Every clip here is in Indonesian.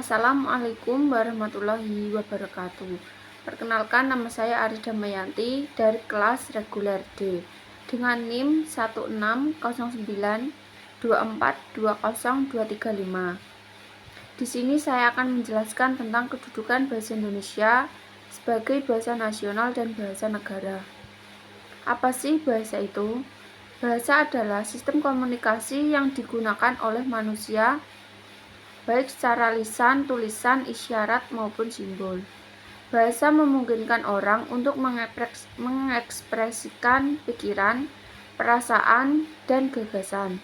Assalamualaikum warahmatullahi wabarakatuh. Perkenalkan, nama saya Ari Damayanti dari kelas reguler D dengan NIM 16092420235. Di sini saya akan menjelaskan tentang kedudukan bahasa Indonesia sebagai bahasa nasional dan bahasa negara. Apa sih bahasa itu? Bahasa adalah sistem komunikasi yang digunakan oleh manusia baik secara lisan, tulisan, isyarat, maupun simbol. Bahasa memungkinkan orang untuk mengekspresikan pikiran, perasaan, dan gagasan.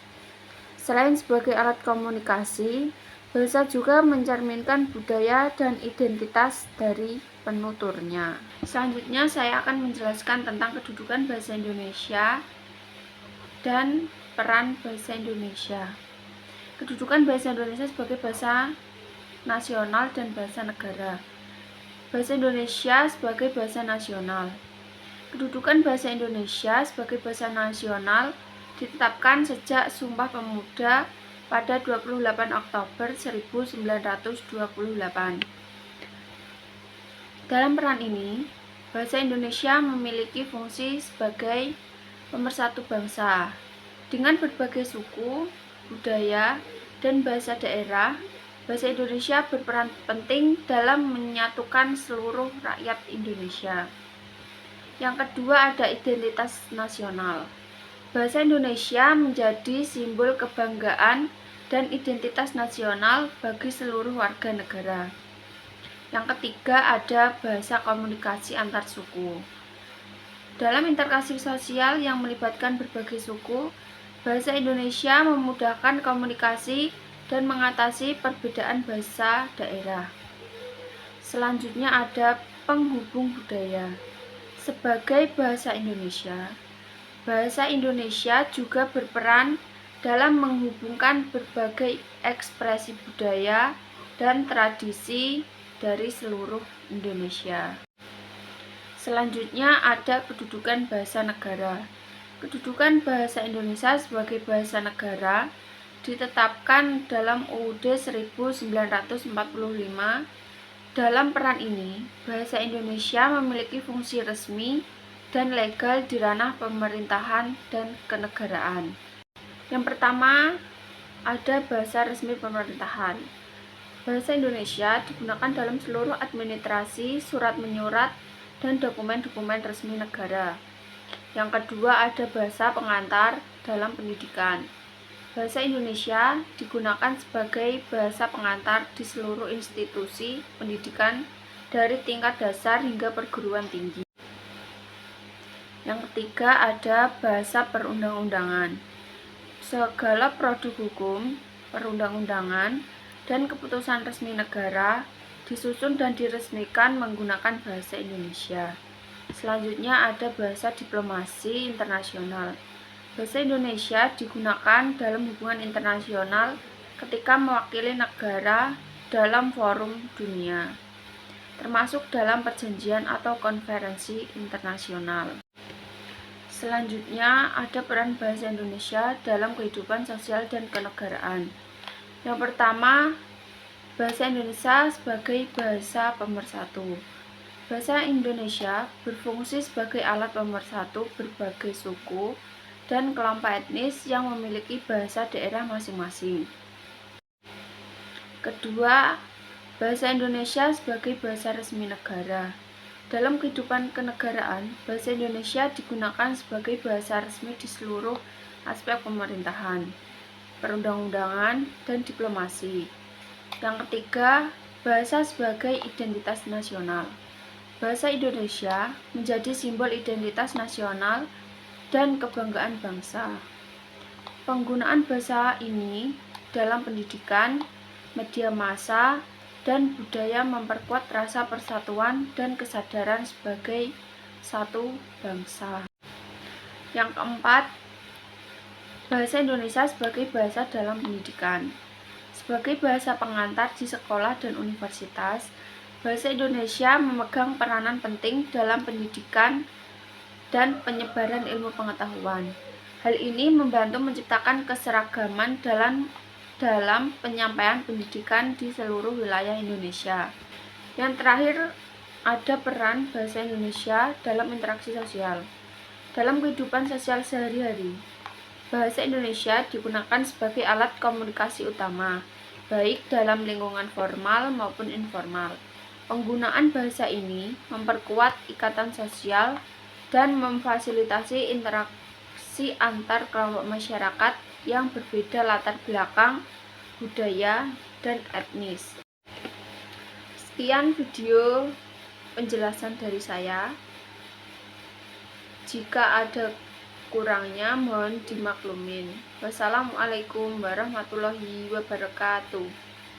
Selain sebagai alat komunikasi, bahasa juga mencerminkan budaya dan identitas dari penuturnya. Selanjutnya saya akan menjelaskan tentang kedudukan bahasa Indonesia dan peran bahasa Indonesia. Kedudukan bahasa Indonesia sebagai bahasa nasional dan bahasa negara. Bahasa Indonesia sebagai bahasa nasional. Kedudukan bahasa Indonesia sebagai bahasa nasional ditetapkan sejak Sumpah Pemuda pada 28 Oktober 1928. Dalam peran ini, bahasa Indonesia memiliki fungsi sebagai pemersatu bangsa. Dengan berbagai suku, budaya, dan bahasa daerah, bahasa Indonesia berperan penting dalam menyatukan seluruh rakyat Indonesia. Yang kedua, ada identitas nasional. Bahasa Indonesia menjadi simbol kebanggaan dan identitas nasional bagi seluruh warga negara. Yang ketiga, ada bahasa komunikasi antar suku. Dalam interaksi sosial yang melibatkan berbagai suku, bahasa Indonesia memudahkan komunikasi dan mengatasi perbedaan bahasa daerah. Selanjutnya ada penghubung budaya. Sebagai bahasa Indonesia juga berperan dalam menghubungkan berbagai ekspresi budaya dan tradisi dari seluruh Indonesia. Selanjutnya ada kedudukan bahasa negara. Kedudukan bahasa Indonesia sebagai bahasa negara ditetapkan dalam UUD 1945. Dalam peran ini, bahasa Indonesia memiliki fungsi resmi dan legal di ranah pemerintahan dan kenegaraan. Yang pertama, ada bahasa resmi pemerintahan. Bahasa Indonesia digunakan dalam seluruh administrasi, surat menyurat, dan dokumen-dokumen resmi negara. Yang kedua, ada bahasa pengantar dalam pendidikan. Bahasa Indonesia digunakan sebagai bahasa pengantar di seluruh institusi pendidikan dari tingkat dasar hingga perguruan tinggi. Yang ketiga, ada bahasa perundang-undangan. Segala produk hukum, perundang-undangan, dan keputusan resmi negara disusun dan diresmikan menggunakan bahasa Indonesia. Selanjutnya ada bahasa diplomasi internasional. Bahasa Indonesia digunakan dalam hubungan internasional ketika mewakili negara dalam forum dunia, termasuk dalam perjanjian atau konferensi internasional. Selanjutnya ada peran bahasa Indonesia dalam kehidupan sosial dan kenegaraan. Yang pertama, bahasa Indonesia sebagai bahasa pemersatu. Bahasa Indonesia berfungsi sebagai alat pemersatu berbagai suku dan kelompok etnis yang memiliki bahasa daerah masing-masing. Kedua, bahasa Indonesia sebagai bahasa resmi negara. Dalam kehidupan kenegaraan, bahasa Indonesia digunakan sebagai bahasa resmi di seluruh aspek pemerintahan, perundang-undangan, dan diplomasi. Yang ketiga, bahasa sebagai identitas nasional. Bahasa Indonesia menjadi simbol identitas nasional dan kebanggaan bangsa. Penggunaan bahasa ini dalam pendidikan, media massa, dan budaya memperkuat rasa persatuan dan kesadaran sebagai satu bangsa. Yang keempat, bahasa Indonesia sebagai bahasa dalam pendidikan. Sebagai bahasa pengantar di sekolah dan universitas, bahasa Indonesia memegang peranan penting dalam pendidikan dan penyebaran ilmu pengetahuan. Hal ini membantu menciptakan keseragaman dalam dalam penyampaian pendidikan di seluruh wilayah Indonesia. Yang terakhir, ada peran bahasa Indonesia dalam interaksi sosial. Dalam kehidupan sosial sehari-hari, bahasa Indonesia digunakan sebagai alat komunikasi utama, baik dalam lingkungan formal maupun informal. Penggunaan bahasa ini memperkuat ikatan sosial dan memfasilitasi interaksi antar kelompok masyarakat yang berbeda latar belakang, budaya, dan etnis. Sekian video penjelasan dari saya. Jika ada kurangnya mohon dimaklumin. Wassalamualaikum warahmatullahi wabarakatuh.